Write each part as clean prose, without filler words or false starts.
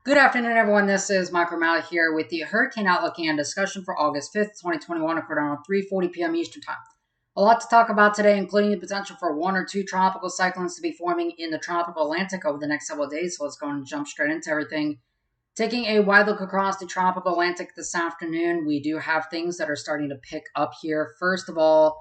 Good afternoon, everyone. This is Mike O'Malley here with the Hurricane Outlook and discussion for August 5th, 2021, according around 3:40 p.m. Eastern Time. A lot to talk about today, including the potential for one or two tropical cyclones to be forming in the tropical Atlantic over the next several days. So let's go and jump straight into everything. Taking a wide look across the tropical Atlantic this afternoon, we do have things that are starting to pick up here. First of all,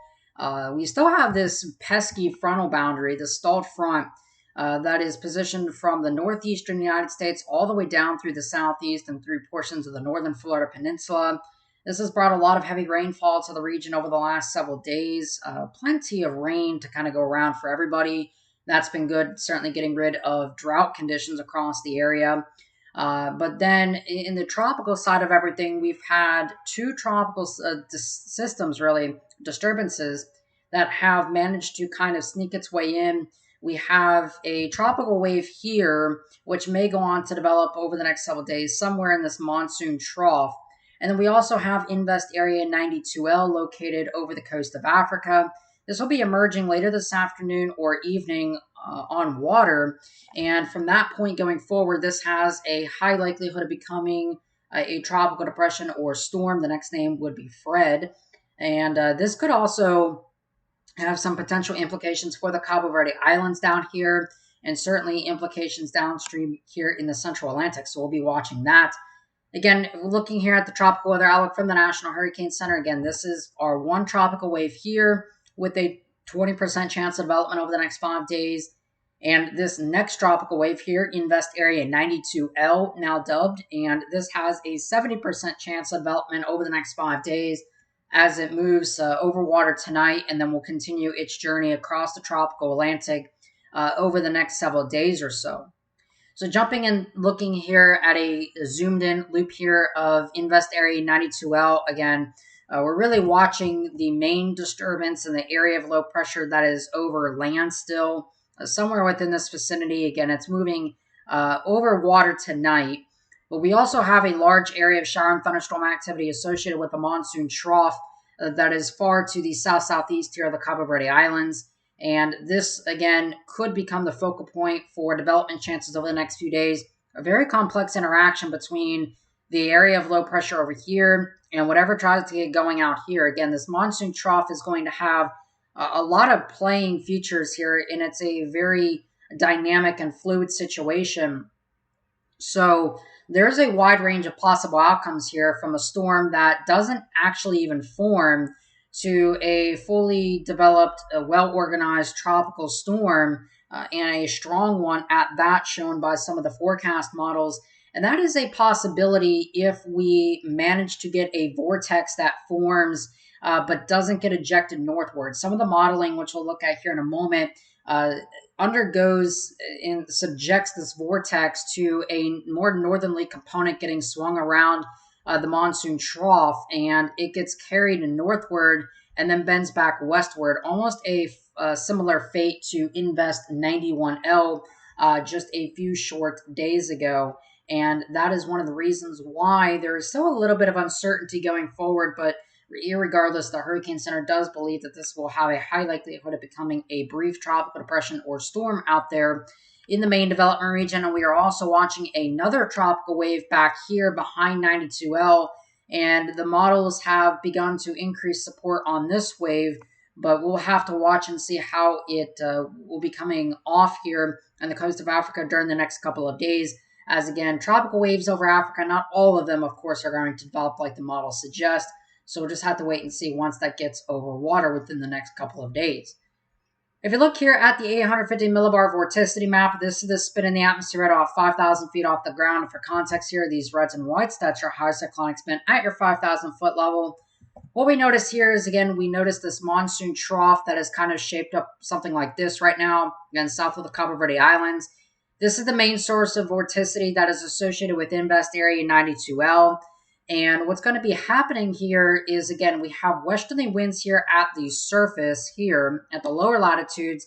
we still have this pesky frontal boundary, the stalled front that is positioned from the northeastern United States all the way down through the southeast and through portions of the northern Florida Peninsula. This has brought a lot of heavy rainfall to the region over the last several days. Plenty of rain to kind of go around for everybody. That's been good, certainly getting rid of drought conditions across the area. But then in the tropical side of everything, we've had two tropical systems, really, disturbances that have managed to kind of sneak its way in. We have a tropical wave here, which may go on to develop over the next several days, somewhere in this monsoon trough. And then we also have Invest Area 92L located over the coast of Africa. This will be emerging later this afternoon or evening on water. And from that point going forward, this has a high likelihood of becoming a tropical depression or storm. The next name would be Fred. And this could also have some potential implications for the Cabo Verde Islands down here, and certainly implications downstream here in the central Atlantic. So we'll be watching that. Again, looking here at the tropical weather outlook from the National Hurricane Center. Again, this is our one tropical wave here with a 20% chance of development over the next 5 days. And this next tropical wave here, Invest Area 92L, now dubbed, and this has a 70% chance of development over the next 5 days as it moves over water tonight, and then will continue its journey across the tropical Atlantic over the next several days or so. So jumping in, looking here at a zoomed in loop here of Invest Area 92L, again, we're really watching the main disturbance in the area of low pressure that is over land still, somewhere within this vicinity. Again, it's moving over water tonight. But we also have a large area of shower and thunderstorm activity associated with the monsoon trough that is far to the south-southeast here of the Cabo Verde Islands. And this, again, could become the focal point for development chances over the next few days. A very complex interaction between the area of low pressure over here and whatever tries to get going out here. Again, this monsoon trough is going to have a lot of playing features here, and it's a very dynamic and fluid situation. So there's a wide range of possible outcomes here, from a storm that doesn't actually even form to a fully developed, well-organized tropical storm, and a strong one at that, shown by some of the forecast models. And that is a possibility if we manage to get a vortex that forms but doesn't get ejected northward. Some of the modeling, which we'll look at here in a moment, undergoes and subjects this vortex to a more northerly component getting swung around the monsoon trough, and it gets carried northward and then bends back westward. Almost a similar fate to Invest 91L just a few short days ago. And that is one of the reasons why there is still a little bit of uncertainty going forward, but irregardless, the Hurricane Center does believe that this will have a high likelihood of becoming a brief tropical depression or storm out there in the main development region. And we are also watching another tropical wave back here behind 92L, and the models have begun to increase support on this wave, but we'll have to watch and see how it will be coming off here on the coast of Africa during the next couple of days. As again, tropical waves over Africa, not all of them, of course, are going to develop like the models suggest. So we'll just have to wait and see once that gets over water within the next couple of days. If you look here at the 850 millibar vorticity map, this is the spin in the atmosphere at about 5,000 feet off the ground. And for context here, these reds and whites, that's your high cyclonic spin at your 5,000 foot level. What we notice here is, again, we notice this monsoon trough that is kind of shaped up something like this right now, again, south of the Cabo Verde Islands. This is the main source of vorticity that is associated with Invest Area 92L. And what's going to be happening here is, again, we have westerly winds here at the surface here at the lower latitudes.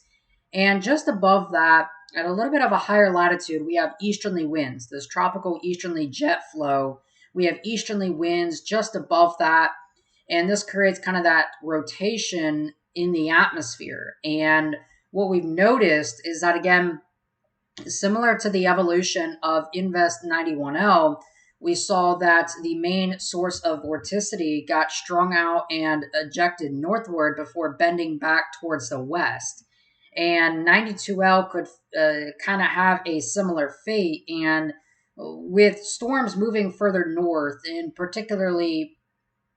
And just above that, at a little bit of a higher latitude, we have easterly winds, this tropical easterly jet flow. We have easterly winds just above that. And this creates kind of that rotation in the atmosphere. And what we've noticed is that, again, Similar to the evolution of Invest 91L, we saw that the main source of vorticity got strung out and ejected northward before bending back towards the west. And 92L could kind of have a similar fate. And with storms moving further north, and particularly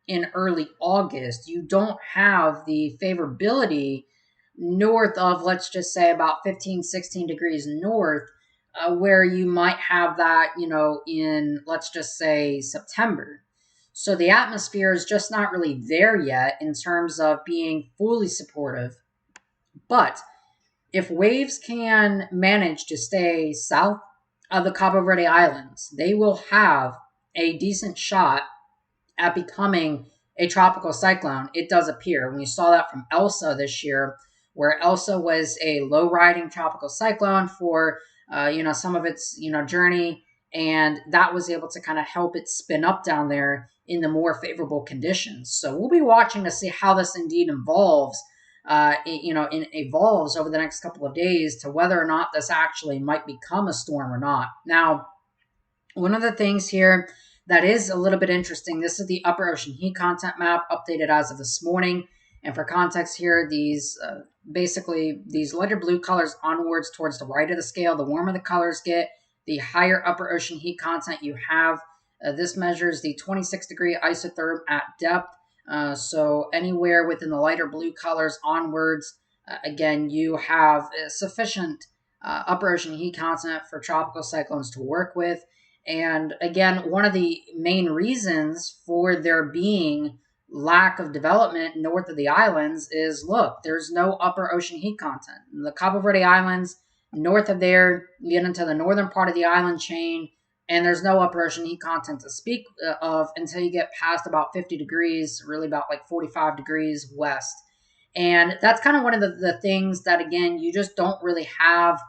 in early August, you don't have the favorability north of, let's just say, about 15, 16 degrees north, where you might have that, in, let's just say, September. So the atmosphere is just not really there yet in terms of being fully supportive. But if waves can manage to stay south of the Cabo Verde Islands, they will have a decent shot at becoming a tropical cyclone. It does appear. We saw that from Elsa this year, where Elsa was a low riding tropical cyclone for some of its journey, and that was able to kind of help it spin up down there in the more favorable conditions. So we'll be watching to see how this indeed evolves. Evolves over the next couple of days to whether or not this actually might become a storm or not. Now, one of the things here that is a little bit interesting, this is the upper ocean heat content map updated as of this morning. And for context here, these basically these lighter blue colors onwards towards the right of the scale, the warmer the colors get, the higher upper ocean heat content you have. This measures the 26-degree isotherm at depth. So anywhere within the lighter blue colors onwards, again, you have sufficient upper ocean heat content for tropical cyclones to work with. And again, one of the main reasons for there being lack of development north of the islands is, look, there's no upper ocean heat content. The Cabo Verde Islands, north of there, you get into the northern part of the island chain, and there's no upper ocean heat content to speak of until you get past about 50 degrees, really about like 45 degrees west. And that's kind of one of the things that, again, you just don't really have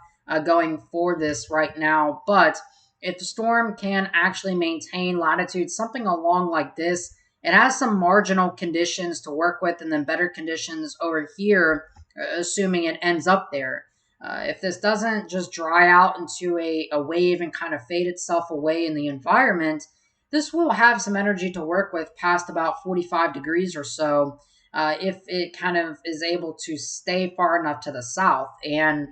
going for this right now. But if the storm can actually maintain latitude, something along like this, it has some marginal conditions to work with and then better conditions over here, assuming it ends up there. If this doesn't just dry out into a wave and kind of fade itself away in the environment, this will have some energy to work with past about 45 degrees or so, if it kind of is able to stay far enough to the south. And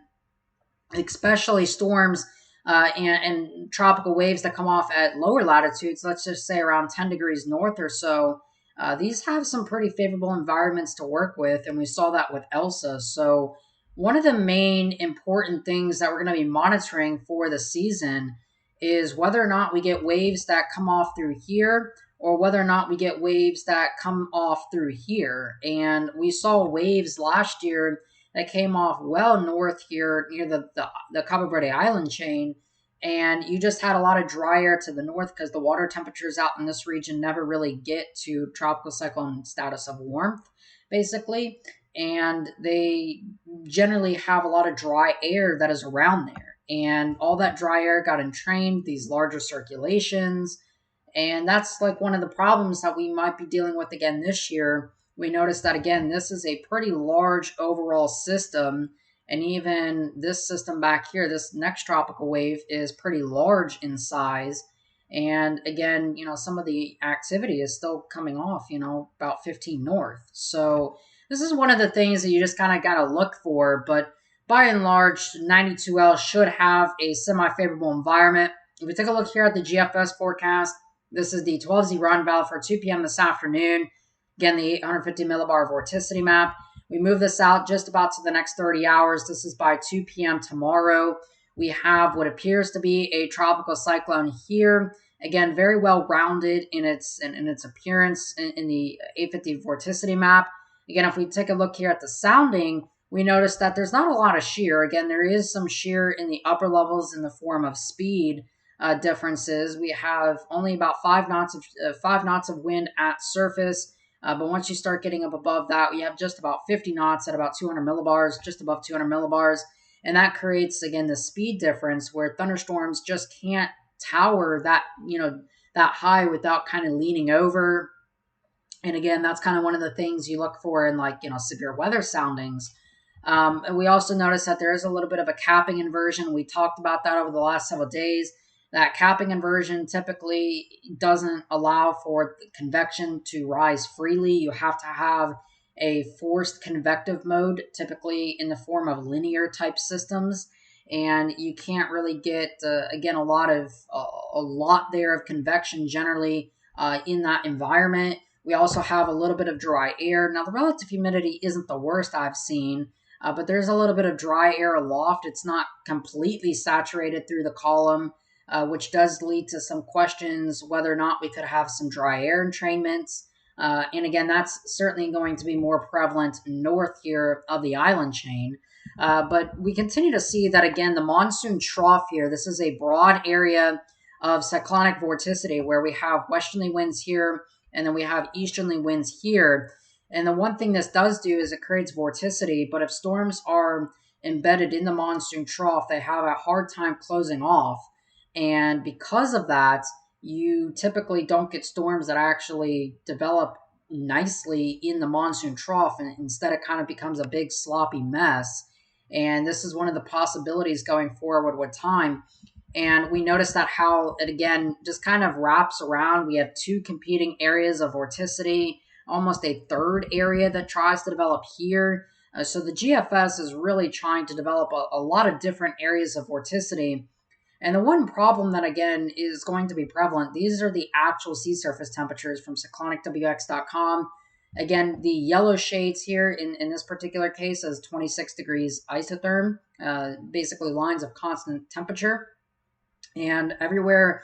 especially storms and tropical waves that come off at lower latitudes, let's just say around 10 degrees north or so, these have some pretty favorable environments to work with, and we saw that with Elsa. So one of the main important things that we're going to be monitoring for the season is whether or not we get waves that come off through here or whether or not we get waves that come off through here. And we saw waves last year that came off well north here near the Cabo Verde Island chain. And you just had a lot of dry air to the north because the water temperatures out in this region never really get to tropical cyclone status of warmth, basically. And they generally have a lot of dry air that is around there. And all that dry air got entrained, these larger circulations. And that's like one of the problems that we might be dealing with again this year. We noticed that, again, this is a pretty large overall system. And even this system back here, this next tropical wave, is pretty large in size. And again, some of the activity is still coming off, about 15 north. So this is one of the things that you just kind of got to look for. But by and large, 92L should have a semi-favorable environment. If we take a look here at the GFS forecast, this is the 12Z run valve for 2 p.m. this afternoon. Again, the 850 millibar vorticity map. We move this out just about to the next 30 hours. This is by 2 p.m. tomorrow. We have what appears to be a tropical cyclone here. Again, very well rounded in its appearance in the 850 vorticity map. Again, if we take a look here at the sounding, we notice that there's not a lot of shear. Again, there is some shear in the upper levels in the form of speed differences. We have only about 5 knots of wind at surface. But once you start getting up above that, we have just about 50 knots at about 200 millibars, just above 200 millibars. And that creates, again, the speed difference where thunderstorms just can't tower that, that high without kind of leaning over. And again, that's kind of one of the things you look for in, like, severe weather soundings. And we also notice that there is a little bit of a capping inversion. We talked about that over the last several days. That capping inversion typically doesn't allow for convection to rise freely. You have to have a forced convective mode, typically in the form of linear type systems, and you can't really get again a lot there of convection generally in that environment. We also have a little bit of dry air. Now the relative humidity isn't the worst I've seen, but there's a little bit of dry air aloft. It's not completely saturated through the column, which does lead to some questions whether or not we could have some dry air entrainments. And again, that's certainly going to be more prevalent north here of the island chain. But we continue to see that, again, the monsoon trough here, this is a broad area of cyclonic vorticity where we have westerly winds here and then we have easterly winds here. And the one thing this does do is it creates vorticity, but if storms are embedded in the monsoon trough, they have a hard time closing off. And because of that, you typically don't get storms that actually develop nicely in the monsoon trough, and instead it kind of becomes a big sloppy mess. And this is one of the possibilities going forward with time. And we notice that how it again just kind of wraps around. We have two competing areas of vorticity, almost a third area that tries to develop here. So the GFS is really trying to develop a lot of different areas of vorticity. And the one problem that, again, is going to be prevalent, these are the actual sea surface temperatures from cyclonicwx.com. Again, the yellow shades here in this particular case is 26 degrees isotherm, basically lines of constant temperature. And everywhere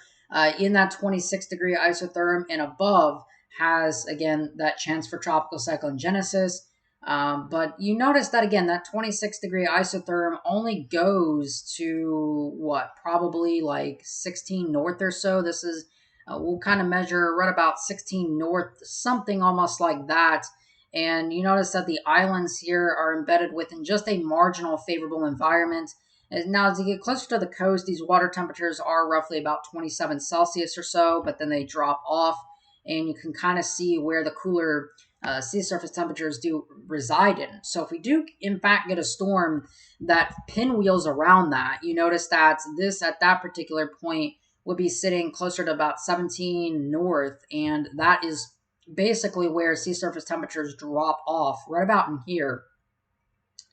in that 26 degree isotherm and above has, again, that chance for tropical cyclone genesis. But you notice that, again, that 26 degree isotherm only goes to what, probably like 16 north or so. This is, we'll kind of measure right about 16 north, something almost like that. And you notice that the islands here are embedded within just a marginal favorable environment. And now, as you get closer to the coast, these water temperatures are roughly about 27 Celsius or so, but then they drop off, and you can kind of see where the cooler sea surface temperatures do reside in. So if we do, in fact, get a storm that pinwheels around that, you notice that this, at that particular point, would be sitting closer to about 17 north, and that is basically where sea surface temperatures drop off, right about in here.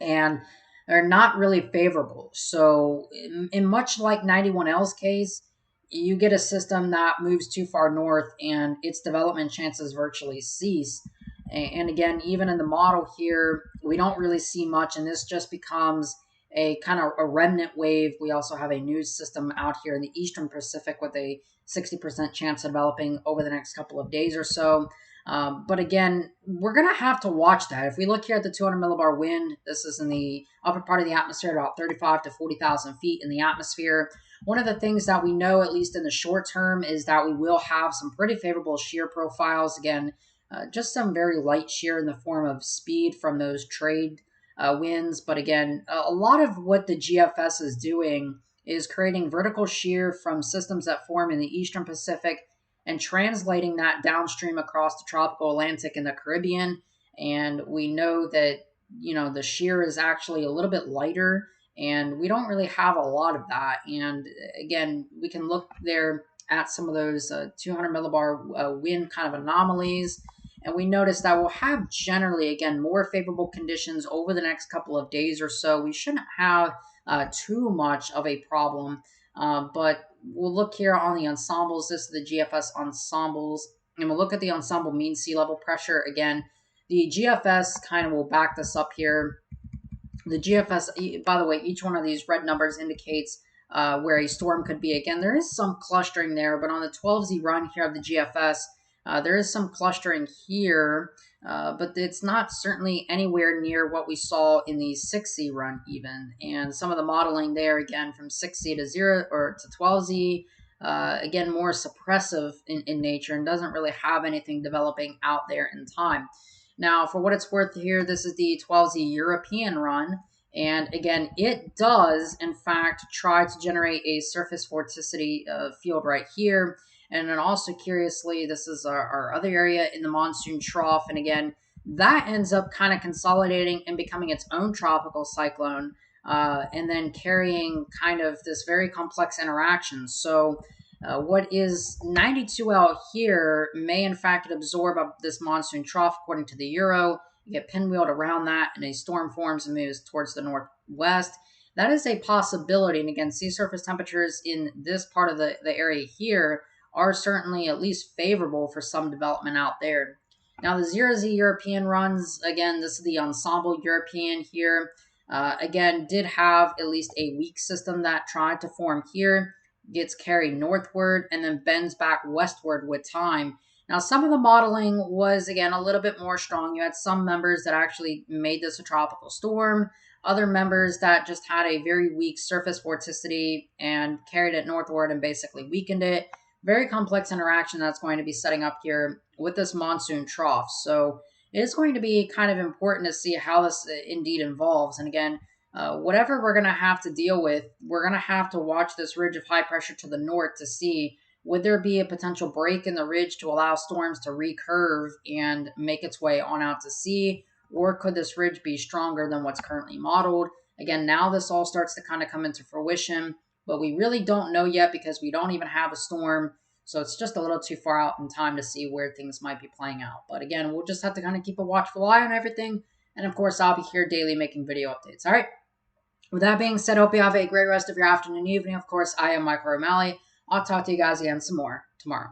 And they're not really favorable. So in much like 91L's case, you get a system that moves too far north and its development chances virtually cease. And again, even in the model here, we don't really see much, and this just becomes a kind of a remnant wave. We also have a new system out here in the Eastern Pacific with a 60% chance of developing over the next couple of days or so. But again, we're going to have to watch that. If we look here at the 200 millibar wind, this is in the upper part of the atmosphere, about 35 to 40,000 feet in the atmosphere. One of the things that we know, at least in the short term, is that we will have some pretty favorable shear profiles. Again, just some very light shear in the form of speed from those trade winds. But again, a lot of what the GFS is doing is creating vertical shear from systems that form in the Eastern Pacific and translating that downstream across the tropical Atlantic and the Caribbean. And we know that, you know, the shear is actually a little bit lighter, and we don't really have a lot of that. And again, we can look there at some of those 200 millibar wind kind of anomalies. And we notice that we'll have generally, again, more favorable conditions over the next couple of days or so. We shouldn't have too much of a problem. But we'll look here on the ensembles. This is the GFS ensembles. And we'll look at the ensemble mean sea level pressure. Again, the GFS kind of will back this up here. The GFS, by the way, each one of these red numbers indicates where a storm could be. Again, there is some clustering there, but on the 12Z run here of the GFS, there is some clustering here, but it's not certainly anywhere near what we saw in the 6Z run even. And some of the modeling there, again, from 6Z to 0 or to 12Z, again, more suppressive in nature and doesn't really have anything developing out there in time. Now, for what it's worth here, this is the 12Z European run. And again, it does, in fact, try to generate a surface vorticity field right here. And then also, curiously, this is our other area in the monsoon trough. And again, that ends up kind of consolidating and becoming its own tropical cyclone, and then carrying kind of this very complex interaction. So, what is 92 out here may in fact absorb up this monsoon trough, according to the Euro. You get pinwheeled around that, and a storm forms and moves towards the northwest. That is a possibility. And again, sea surface temperatures in this part of the area here are certainly at least favorable for some development out there. Now, the 0Z European runs, again, this is the ensemble European here. Again, did have at least a weak system that tried to form here, gets carried northward, and then bends back westward with time. Now, some of the modeling was, again, a little bit more strong. You had some members that actually made this a tropical storm, other members that just had a very weak surface vorticity and carried it northward and basically weakened it. Very complex interaction that's going to be setting up here with this monsoon trough. So it is going to be kind of important to see how this indeed involves. And again, whatever we're going to have to deal with, we're going to have to watch this ridge of high pressure to the north to see, would there be a potential break in the ridge to allow storms to recurve and make its way on out to sea? Or could this ridge be stronger than what's currently modeled? Again, now this all starts to kind of come into fruition, but we really don't know yet because we don't even have a storm. So it's just a little too far out in time to see where things might be playing out. But again, we'll just have to kind of keep a watchful eye on everything. And of course, I'll be here daily making video updates. All right. With that being said, hope you have a great rest of your afternoon, evening. Of course, I am Michael O'Malley. I'll talk to you guys again some more tomorrow.